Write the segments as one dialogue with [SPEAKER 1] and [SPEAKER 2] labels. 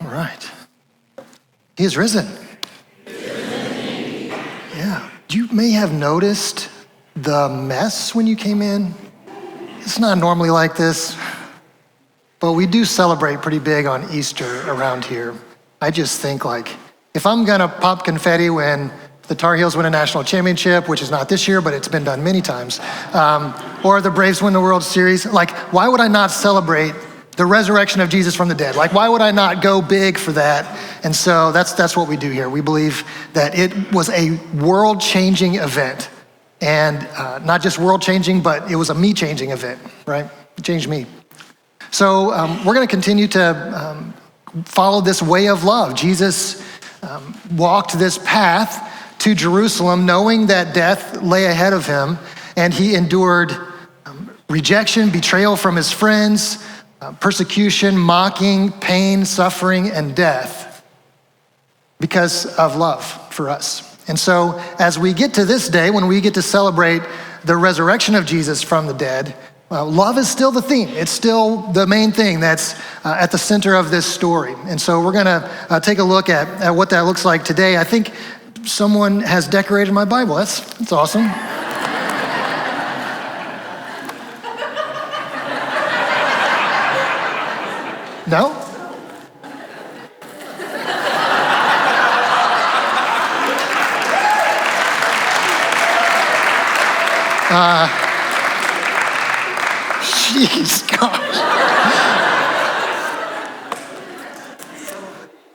[SPEAKER 1] All right. He is risen. Yeah. You may have noticed the mess when you came in. It's not normally like this, but we do celebrate pretty big on Easter around here. I just think like, if I'm gonna pop confetti when the Tar Heels win a national championship, which is not this year, but it's been done many times, or the Braves win the World Series, like, why would I not celebrate the resurrection of Jesus from the dead? Like, why would I not go big for that? And so that's what we do here. We believe that it was a world-changing event. And not just world-changing, but it was a me-changing event, right? It changed me. So we're gonna continue to follow this way of love. Jesus walked this path to Jerusalem knowing that death lay ahead of him, and he endured rejection, betrayal from his friends, persecution, mocking, pain, suffering, and death because of love for us. And so as we get to this day, when we get to celebrate the resurrection of Jesus from the dead, love is still the theme. It's still the main thing that's at the center of this story. And so we're gonna take a look at what that looks like today. I think someone has decorated my Bible. That's awesome. No? Jeez, gosh.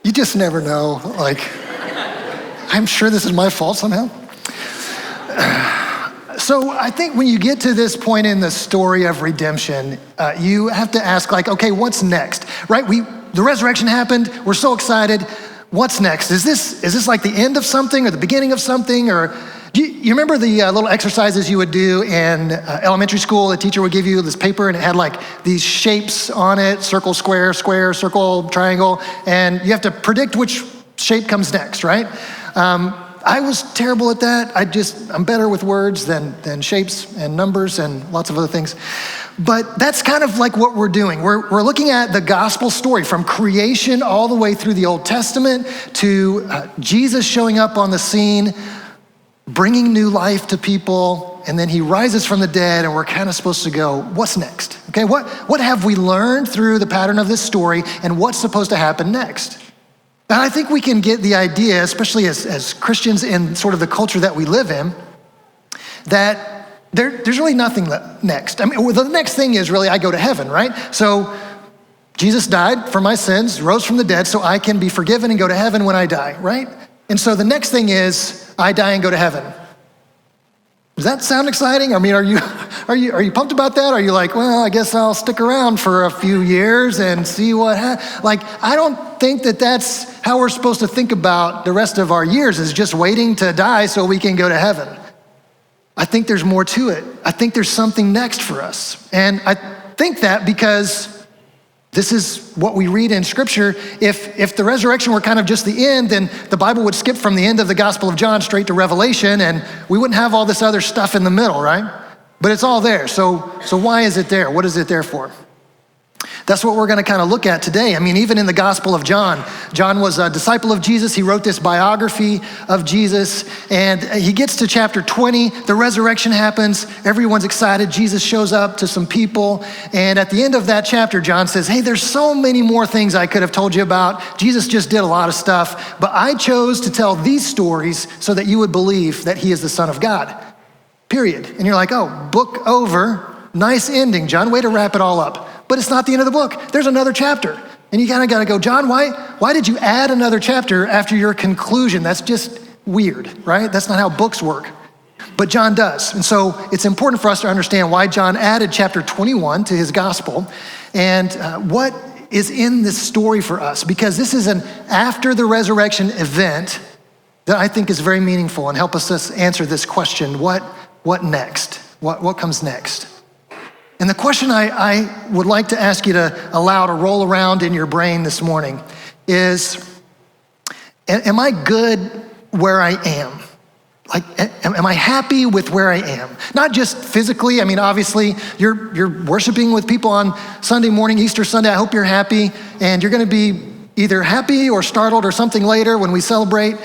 [SPEAKER 1] You just never know. Like, I'm sure this is my fault somehow. So I think when you get to this point in the story of redemption, you have to ask, like, okay, what's next, right? The resurrection happened. We're so excited. What's next? Is this like the end of something or the beginning of something? Or you remember the little exercises you would do in elementary school? The teacher would give you this paper and it had like these shapes on it: circle, square, square, circle, triangle, and you have to predict which shape comes next, right? I was terrible at that. I'm better with words than shapes and numbers and lots of other things. But that's kind of like what we're doing. We're looking at the gospel story from creation all the way through the Old Testament to Jesus showing up on the scene, bringing new life to people, and then he rises from the dead, and we're kind of supposed to go, what's next? Okay, what have we learned through the pattern of this story, and what's supposed to happen next? And I think we can get the idea, especially as Christians in sort of the culture that we live in, that there's really nothing next. I mean, the next thing is really I go to heaven, right? So Jesus died for my sins, rose from the dead, so I can be forgiven and go to heaven when I die, right? And so the next thing is I die and go to heaven. Does that sound exciting? I mean, are you pumped about that? Are you like, well, I guess I'll stick around for a few years and see what happens? Like, I don't think that that's how we're supposed to think about the rest of our years, is just waiting to die so we can go to heaven. I think there's more to it. I think there's something next for us. And I think that because this is what we read in Scripture. If the resurrection were kind of just the end, then the Bible would skip from the end of the Gospel of John straight to Revelation, and we wouldn't have all this other stuff in the middle, right? But it's all there. So why is it there? What is it there for? That's what we're going to kind of look at today. I mean, even in the Gospel of John, John was a disciple of Jesus. He wrote this biography of Jesus, and he gets to chapter 20. The resurrection happens. Everyone's excited. Jesus shows up to some people, and at the end of that chapter, John says, hey, there's so many more things I could have told you about. Jesus just did a lot of stuff, but I chose to tell these stories so that you would believe that he is the Son of God, period. And you're like, oh, book over. Nice ending, John. Way to wrap it all up. But it's not the end of the book. There's another chapter. And you kind of got to go, John, why did you add another chapter after your conclusion? That's just weird, right? That's not how books work. But John does. And so it's important for us to understand why John added chapter 21 to his gospel and what is in this story for us. Because this is an after the resurrection event that I think is very meaningful and help us answer this question, what next? What comes next? And the question I would like to ask you to allow to roll around in your brain this morning is, am I good where I am? Like, am I happy with where I am? Not just physically. I mean, obviously, you're worshiping with people on Sunday morning, Easter Sunday. I hope you're happy, and you're going to be either happy or startled or something later when we celebrate.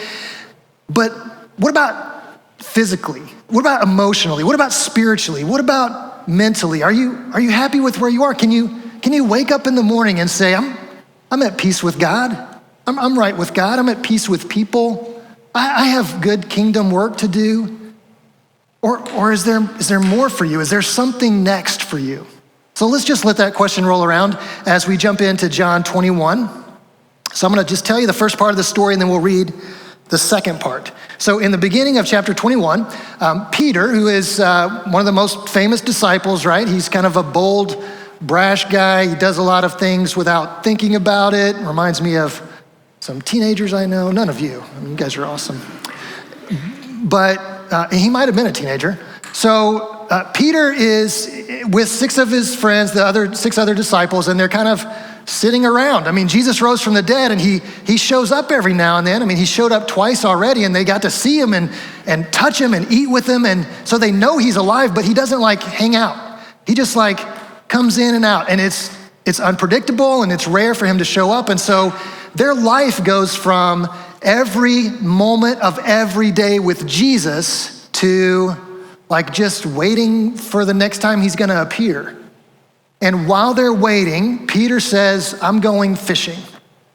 [SPEAKER 1] But what about physically? What about emotionally? What about spiritually? What about mentally? Are you happy with where you are? Can you wake up in the morning and say, I'm at peace with God. I'm right with God. I'm at peace with people. I have good kingdom work to do. Or is there more for you? Is there something next for you? So let's just let that question roll around as we jump into John 21. So I'm going to just tell you the first part of the story, and then we'll read the second part. So in the beginning of chapter 21, Peter, who is one of the most famous disciples, right? He's kind of a bold, brash guy. He does a lot of things without thinking about it. Reminds me of some teenagers I know. None of you. I mean, you guys are awesome. But he might have been a teenager. So Peter is with six of his friends, the six other disciples, and they're kind of sitting around. I mean, Jesus rose from the dead, and he shows up every now and then. I mean, he showed up twice already, and they got to see him and touch him and eat with him, and so they know he's alive, but he doesn't like hang out. He just like comes in and out, and it's unpredictable, and it's rare for him to show up, and so their life goes from every moment of every day with Jesus to like just waiting for the next time he's gonna appear. And while they're waiting, Peter says, I'm going fishing.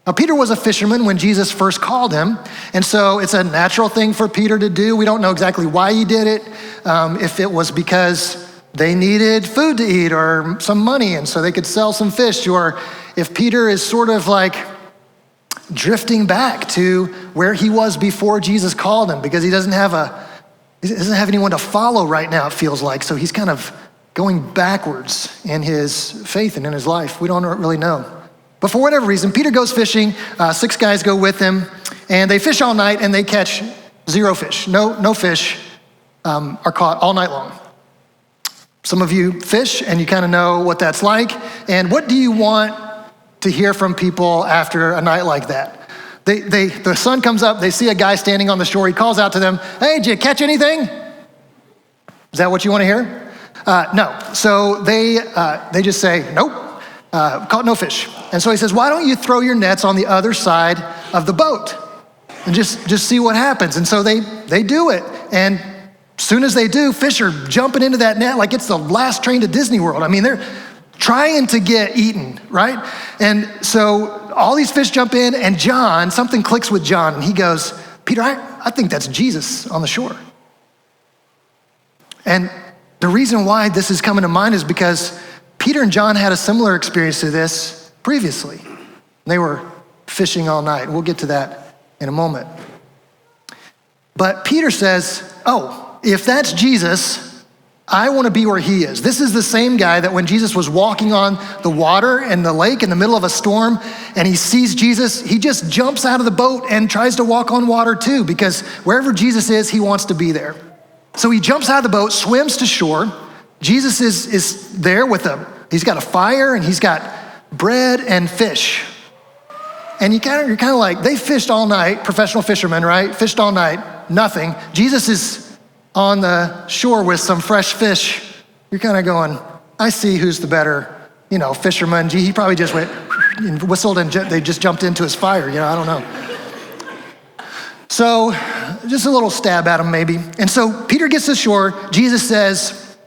[SPEAKER 1] Now, Peter was a fisherman when Jesus first called him, and so it's a natural thing for Peter to do. We don't know exactly why he did it, if it was because they needed food to eat or some money, and so they could sell some fish, or if Peter is sort of like drifting back to where he was before Jesus called him, because he doesn't have anyone to follow right now, it feels like, so he's kind of going backwards in his faith and in his life. We don't really know. But for whatever reason, Peter goes fishing, six guys go with him, and they fish all night and they catch zero fish. No fish are caught all night long. Some of you fish and you kind of know what that's like. And what do you want to hear from people after a night like that? The sun comes up, they see a guy standing on the shore, he calls out to them, hey, did you catch anything? Is that what you want to hear? No. So they just say, nope, caught no fish. And so he says, why don't you throw your nets on the other side of the boat and just see what happens? And so they do it. And as soon as they do, fish are jumping into that net like it's the last train to Disney World. I mean, they're trying to get eaten, right? And so all these fish jump in, and something clicks with John, and he goes, Peter, I think that's Jesus on the shore. And the reason why this is coming to mind is because Peter and John had a similar experience to this previously. They were fishing all night. We'll get to that in a moment. But Peter says, oh, if that's Jesus, I want to be where he is. This is the same guy that when Jesus was walking on the water in the lake in the middle of a storm and he sees Jesus, he just jumps out of the boat and tries to walk on water too, because wherever Jesus is, he wants to be there. So he jumps out of the boat, swims to shore. Jesus is there he's got a fire and he's got bread and fish. And you're kind of like, they fished all night, professional fishermen, right? Fished all night, nothing. Jesus is on the shore with some fresh fish. You're kind of going, I see who's the better, fisherman. He probably just went and whistled and they just jumped into his fire. I don't know. So just a little stab at him maybe. And so Peter gets to shore. Jesus says,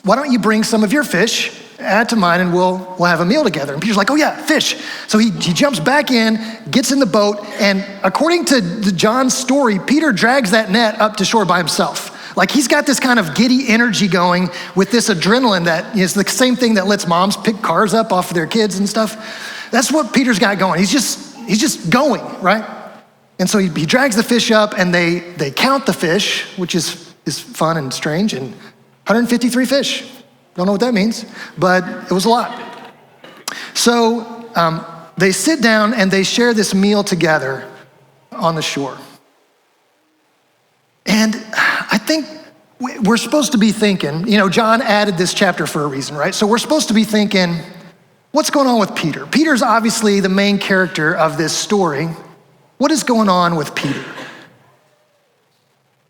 [SPEAKER 1] why don't you bring some of your fish, add to mine, and we'll have a meal together. And Peter's like, oh yeah, fish. So he jumps back in, gets in the boat, and according to John's story, Peter drags that net up to shore by himself. Like he's got this kind of giddy energy going with this adrenaline that is the same thing that lets moms pick cars up off of their kids and stuff. That's what Peter's got going. He's just going, right? And so he drags the fish up and they count the fish, which is fun and strange, and 153 fish. Don't know what that means, but it was a lot. So they sit down and they share this meal together on the shore. And I think we're supposed to be thinking, John added this chapter for a reason, right? So we're supposed to be thinking, what's going on with Peter? Peter's obviously the main character of this story. What is going on with Peter?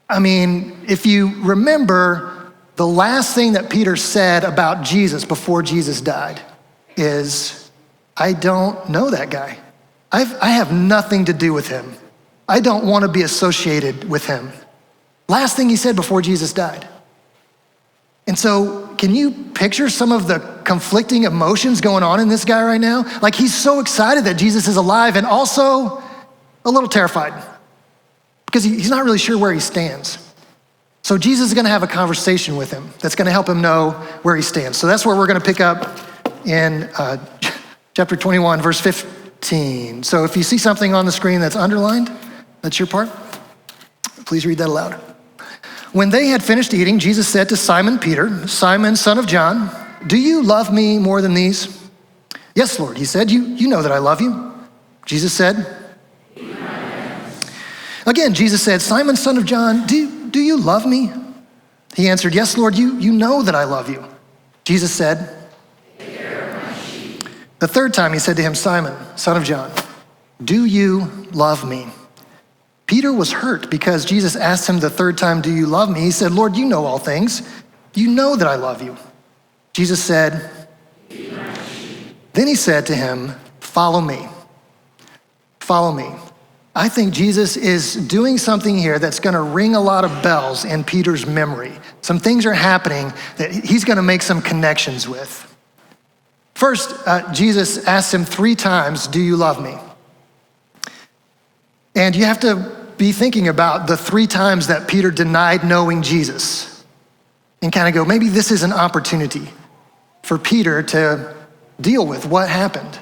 [SPEAKER 1] I mean, if you remember, the last thing that Peter said about Jesus before Jesus died is, I don't know that guy. I have nothing to do with him. I don't want to be associated with him. Last thing he said before Jesus died. And so can you picture some of the conflicting emotions going on in this guy right now? Like he's so excited that Jesus is alive and also a little terrified because he's not really sure where he stands. So Jesus is going to have a conversation with him that's going to help him know where he stands. So that's where we're going to pick up in chapter 21, verse 15. So if you see something on the screen that's underlined, that's your part, please read that aloud. When they had finished eating, Jesus said to Simon Peter, Simon, son of John, do you love me more than these? Yes, Lord, he said, you know that I love you. Jesus said, again, Jesus said, Simon, son of John, do you love me? He answered, yes, Lord, you know that I love you. Jesus said, the third time he said to him, Simon, son of John, do you love me? Peter was hurt because Jesus asked him the third time, do you love me? He said, Lord, you know all things. You know that I love you. Jesus said, then he said to him, follow me. Follow me. I think Jesus is doing something here that's going to ring a lot of bells in Peter's memory. Some things are happening that he's going to make some connections with. First, Jesus asked him 3 times, do you love me? And you have to be thinking about the 3 times that Peter denied knowing Jesus and kind of go, maybe this is an opportunity for Peter to deal with what happened.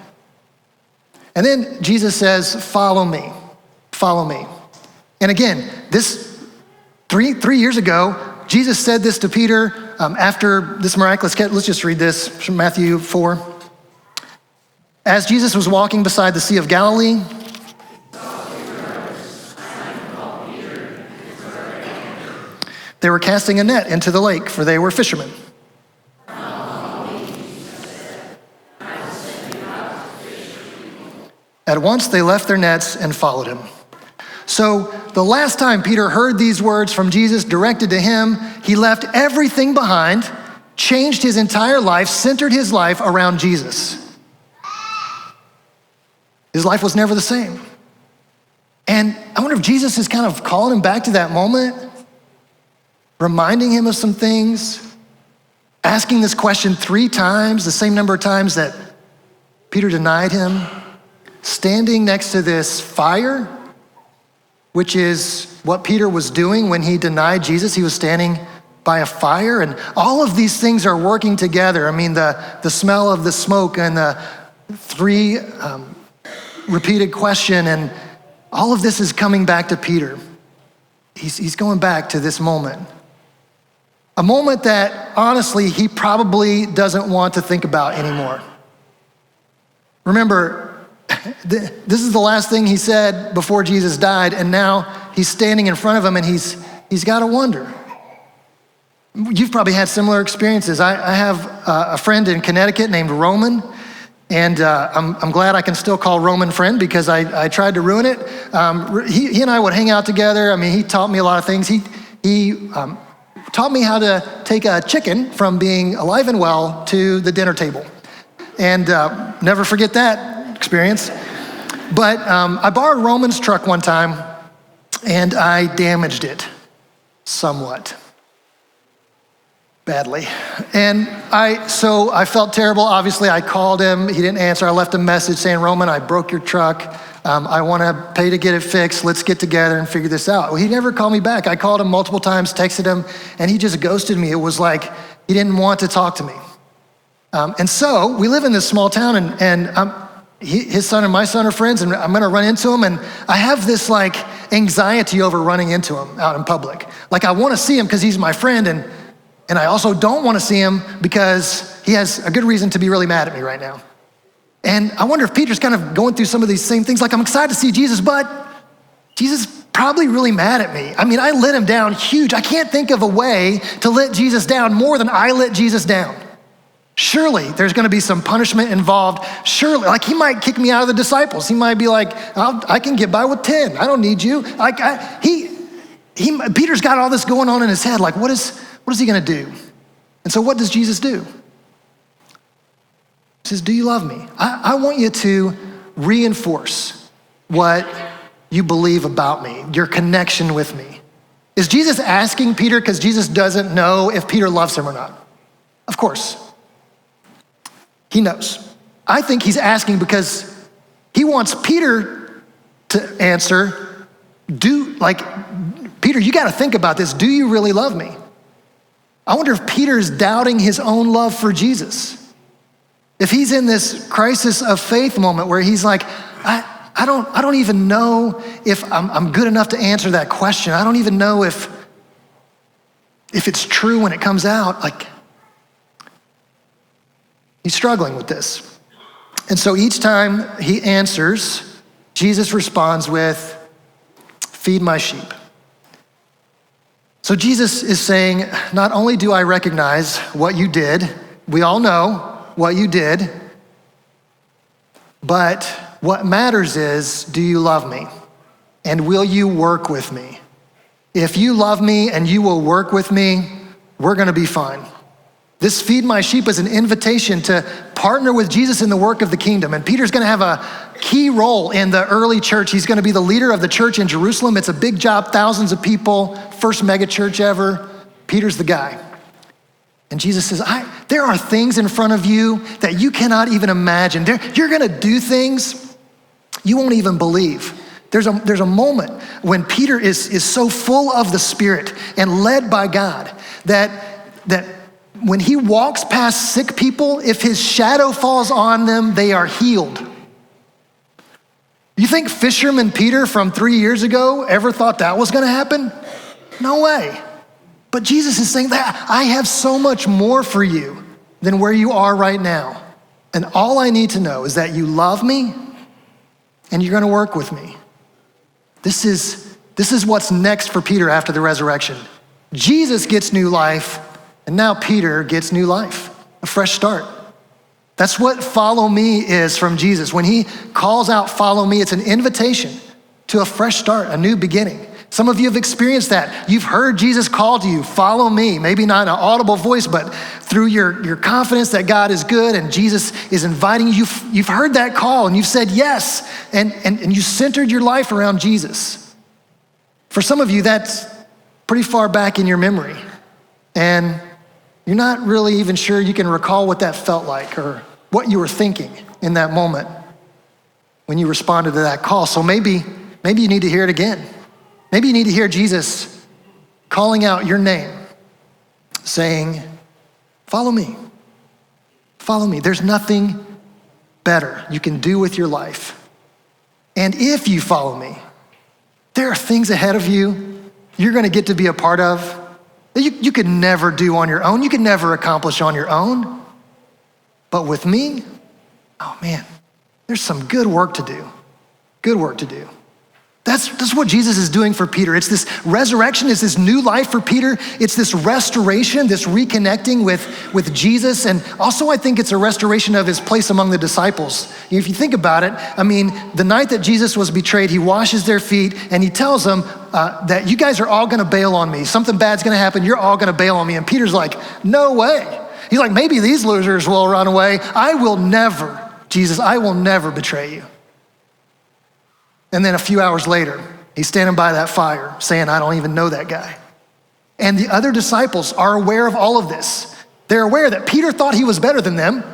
[SPEAKER 1] And then Jesus says, follow me, follow me. And again, this three years ago, Jesus said this to Peter after this miraculous, let's just read this from Matthew 4. As Jesus was walking beside the Sea of Galilee, they were casting a net into the lake, for they were fishermen. At once they left their nets and followed him. So the last time Peter heard these words from Jesus directed to him, he left everything behind, changed his entire life, centered his life around Jesus. His life was never the same. And I wonder if Jesus is kind of calling him back to that moment, reminding him of some things, asking this question 3 times, the same number of times that Peter denied him, standing next to this fire, which is what Peter was doing when he denied Jesus. He was standing by a fire, and all of these things are working together. I mean, the smell of the smoke and the 3 repeated question, and all of this is coming back to Peter. He's going back to this moment. A moment that, honestly, he probably doesn't want to think about anymore. Remember, this is the last thing he said before Jesus died, and now he's standing in front of him, and he's got to wonder. You've probably had similar experiences. I have a friend in Connecticut named Roman, and I'm glad I can still call Roman friend because I tried to ruin it. He and I would hang out together. I mean, he taught me a lot of things. He taught me how to take a chicken from being alive and well to the dinner table. And never forget that experience. But I borrowed Roman's truck one time and I damaged it somewhat badly. And so I felt terrible. Obviously, I called him. He didn't answer. I left a message saying, Roman, I broke your truck. I want to pay to get it fixed. Let's get together and figure this out. Well, he never called me back. I called him multiple times, texted him, and he just ghosted me. It was like he didn't want to talk to me. And so we live in this small town, and his son and my son are friends, and I'm going to run into him, and I have this like anxiety over running into him out in public. Like I want to see him because he's my friend, and I also don't want to see him because he has a good reason to be really mad at me right now. And I wonder if Peter's kind of going through some of these same things. Like, I'm excited to see Jesus, but Jesus is probably really mad at me. I mean, I let him down huge. I can't think of a way to let Jesus down more than I let Jesus down. Surely there's going to be some punishment involved. Surely, like he might kick me out of the disciples. He might be like, I can get by with 10. I don't need you. Like Peter's got all this going on in his head. Like, what is he going to do? And so what does Jesus do? He says, do you love me? I want you to reinforce what you believe about me, your connection with me. Is Jesus asking Peter because Jesus doesn't know if Peter loves him or not? Of course. He knows. I think he's asking because he wants Peter to answer, Peter, you got to think about this. Do you really love me? I wonder if Peter's doubting his own love for Jesus. If he's in this crisis of faith moment where he's like, I don't even know if I'm good enough to answer that question. I don't even know if it's true when it comes out. Like, he's struggling with this. And so each time he answers, Jesus responds with, feed my sheep. So Jesus is saying, not only do I recognize what you did, we all know what you did, but what matters is, do you love me? And will you work with me? If you love me and you will work with me, we're gonna be fine. This feed my sheep is an invitation to partner with Jesus in the work of the kingdom. And Peter's gonna have a key role in the early church. He's gonna be the leader of the church in Jerusalem. It's a big job, thousands of people, first mega church ever. Peter's the guy. And Jesus says, there are things in front of you that you cannot even imagine. You're gonna do things you won't even believe. There's a moment when Peter is so full of the Spirit and led by God that when he walks past sick people, if his shadow falls on them, they are healed. You think fisherman Peter from 3 years ago ever thought that was gonna happen? No way. But Jesus is saying that I have so much more for you than where you are right now. And all I need to know is that you love me and you're gonna work with me. This is what's next for Peter after the resurrection. Jesus gets new life, and now Peter gets new life, a fresh start. That's what follow me is from Jesus. When he calls out follow me, it's an invitation to a fresh start, a new beginning. Some of you have experienced that. You've heard Jesus call to you, follow me. Maybe not in an audible voice, but through your confidence that God is good and Jesus is inviting you. You've heard that call and you've said yes, and you centered your life around Jesus. For some of you, that's pretty far back in your memory. And you're not really even sure you can recall what that felt like or what you were thinking in that moment when you responded to that call. So maybe you need to hear it again. Maybe you need to hear Jesus calling out your name, saying, follow me, follow me. There's nothing better you can do with your life. And if you follow me, there are things ahead of you you're gonna get to be a part of that you could never do on your own. You could never accomplish on your own. But with me, oh man, there's some good work to do. Good work to do. That's what Jesus is doing for Peter. It's this resurrection, it's this new life for Peter. It's this restoration, this reconnecting with Jesus. And also I think it's a restoration of his place among the disciples. If you think about it, I mean, the night that Jesus was betrayed, he washes their feet and he tells them that you guys are all gonna bail on me. Something bad's gonna happen, you're all gonna bail on me. And Peter's like, no way. He's like, maybe these losers will run away. I will never, Jesus, I will never betray you. And then a few hours later, he's standing by that fire saying, I don't even know that guy. And the other disciples are aware of all of this. They're aware that Peter thought he was better than them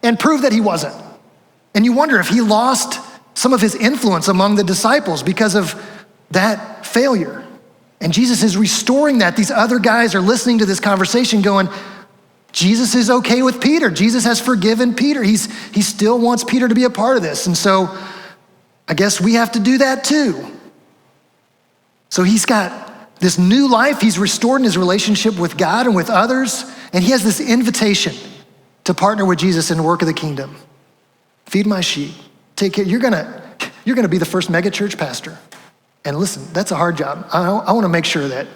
[SPEAKER 1] and proved that he wasn't. And you wonder if he lost some of his influence among the disciples because of that failure. And Jesus is restoring that. These other guys are listening to this conversation going, Jesus is okay with Peter. Jesus has forgiven Peter. He still wants Peter to be a part of this. And so I guess we have to do that too. So he's got this new life. He's restored in his relationship with God and with others. And he has this invitation to partner with Jesus in the work of the kingdom. Feed my sheep. Take care. You're gonna be the first mega church pastor. And listen, that's a hard job. I wanna make sure that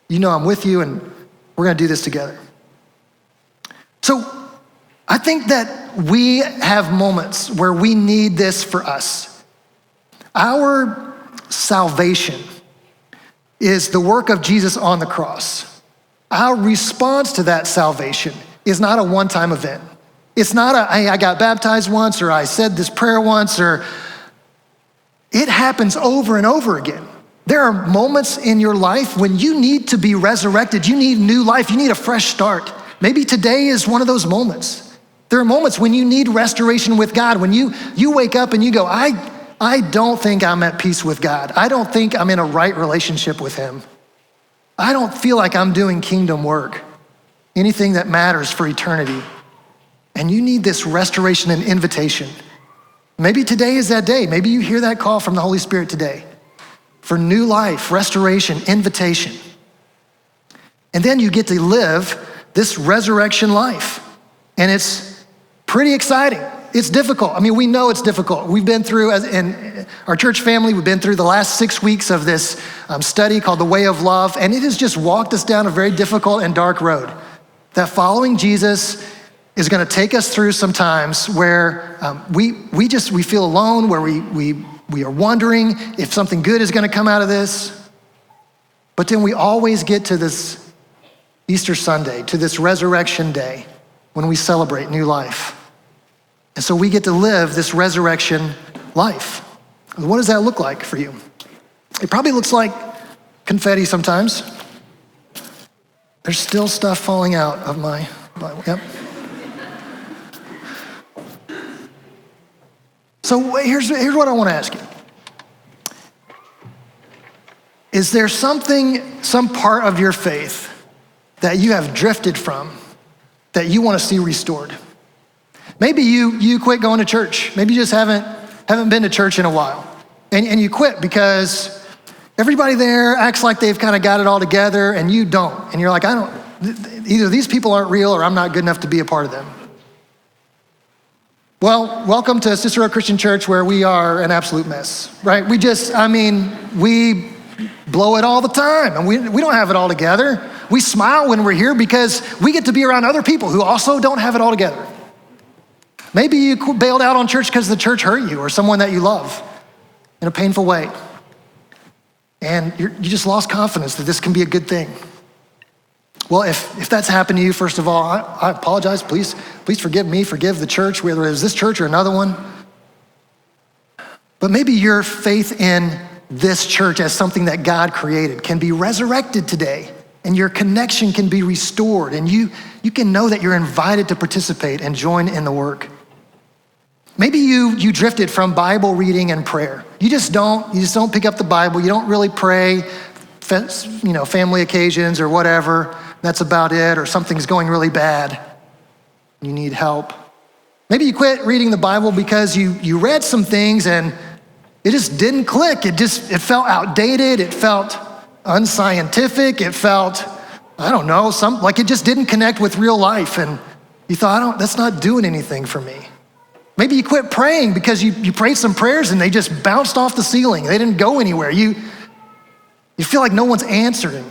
[SPEAKER 1] you know I'm with you and we're gonna do this together. So I think that we have moments where we need this for us. Our salvation is the work of Jesus on the cross. Our response to that salvation is not a one-time event. It's not hey, I got baptized once, or I said this prayer once, or it happens over and over again. There are moments in your life when you need to be resurrected. You need new life. You need a fresh start. Maybe today is one of those moments. There are moments when you need restoration with God, when you wake up and you go, I don't think I'm at peace with God. I don't think I'm in a right relationship with him. I don't feel like I'm doing kingdom work, anything that matters for eternity. And you need this restoration and invitation. Maybe today is that day. Maybe you hear that call from the Holy Spirit today for new life, restoration, invitation. And then you get to live this resurrection life. And it's pretty exciting. It's difficult. I mean, we know it's difficult. We've been through, in our church family, we've been through the last 6 weeks of this study called The Way of Love, and it has just walked us down a very difficult and dark road. That following Jesus is gonna take us through some times where we feel alone, where we are wondering if something good is gonna come out of this. But then we always get to this Easter Sunday, to this resurrection day, when we celebrate new life. And so we get to live this resurrection life. What does that look like for you? It probably looks like confetti sometimes. There's still stuff falling out of my Bible. Yep. So here's what I want to ask you. Is there some part of your faith that you have drifted from that you want to see restored? Maybe you quit going to church. Maybe you just haven't been to church in a while. And you quit because everybody there acts like they've kind of got it all together and you don't. And you're like, either these people aren't real or I'm not good enough to be a part of them. Well, welcome to Cicero Christian Church, where we are an absolute mess, right? We blow it all the time, and we don't have it all together. We smile when we're here because we get to be around other people who also don't have it all together. Maybe you bailed out on church because the church hurt you or someone that you love in a painful way. And you just lost confidence that this can be a good thing. Well, if that's happened to you, first of all, I apologize. Please forgive me, forgive the church, whether it was this church or another one. But maybe your faith in this church as something that God created can be resurrected today, and your connection can be restored, and you can know that you're invited to participate and join in the work. Maybe you drifted from Bible reading and prayer. You just don't pick up the Bible. You don't really pray, family occasions or whatever. That's about it, or something's going really bad. You need help. Maybe you quit reading the Bible because you read some things and it just didn't click. It felt outdated. It felt unscientific. It felt, I don't know, like it just didn't connect with real life. And you thought, that's not doing anything for me. Maybe you quit praying because you prayed some prayers and they just bounced off the ceiling. They didn't go anywhere. You feel like no one's answering.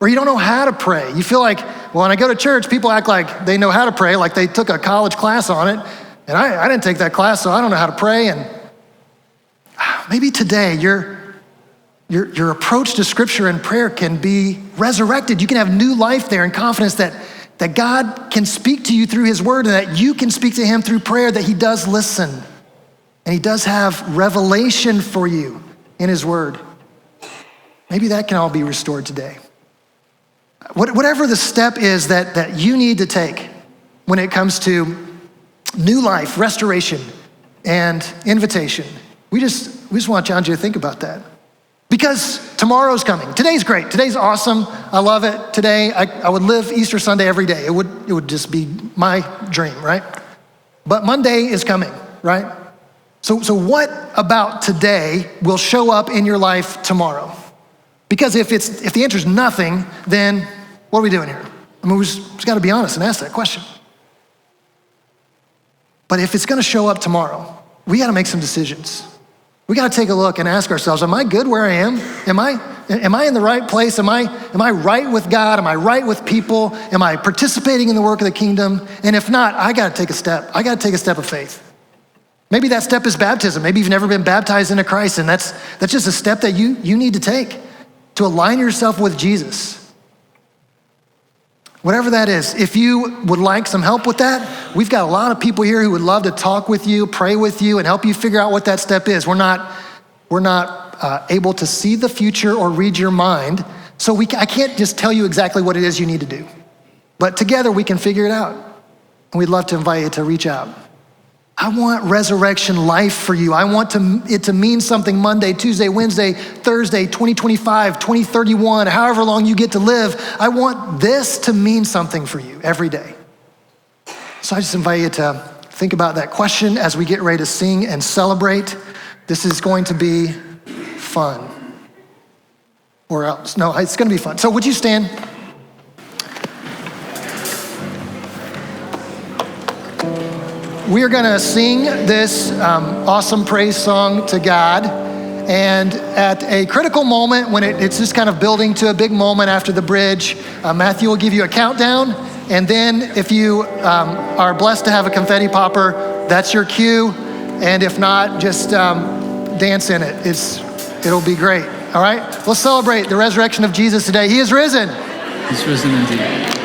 [SPEAKER 1] Or you don't know how to pray. You feel like, well, when I go to church, people act like they know how to pray, like they took a college class on it. And I didn't take that class, so I don't know how to pray. And maybe today your approach to scripture and prayer can be resurrected. You can have new life there and confidence that God can speak to you through his word and that you can speak to him through prayer, that he does listen. And he does have revelation for you in his word. Maybe that can all be restored today. Whatever the step is that you need to take when it comes to new life, restoration, and invitation, we just want to challenge you to think about that. Because tomorrow's coming. Today's great. Today's awesome. I love it. Today, I would live Easter Sunday every day. It would just be my dream, right? But Monday is coming, right? So what about today will show up in your life tomorrow? Because if the answer is nothing, then what are we doing here? I mean, we just got to be honest and ask that question. But if it's going to show up tomorrow, we got to make some decisions. We got to take a look and ask ourselves, am I good where I am? Am I in the right place? Am I right with God? Am I right with people? Am I participating in the work of the kingdom? And if not, I got to take a step. I got to take a step of faith. Maybe that step is baptism. Maybe you've never been baptized into Christ, and that's just a step that you need to take to align yourself with Jesus. Whatever that is, if you would like some help with that, we've got a lot of people here who would love to talk with you, pray with you, and help you figure out what that step is. We're not We're not able to see the future or read your mind. So I can't just tell you exactly what it is you need to do. But together we can figure it out. And we'd love to invite you to reach out. I want resurrection life for you. I want it to mean something Monday, Tuesday, Wednesday, Thursday, 2025, 2031, however long you get to live. I want this to mean something for you every day. So I just invite you to think about that question as we get ready to sing and celebrate. This is going to be fun. Or else, no, it's going to be fun. So would you stand? We are going to sing this awesome praise song to God. And at a critical moment, when it's just kind of building to a big moment after the bridge, Matthew will give you a countdown. And then if you are blessed to have a confetti popper, that's your cue. And if not, just dance in it. It'll be great. All right? Let's celebrate the resurrection of Jesus today. He is risen.
[SPEAKER 2] He's risen indeed.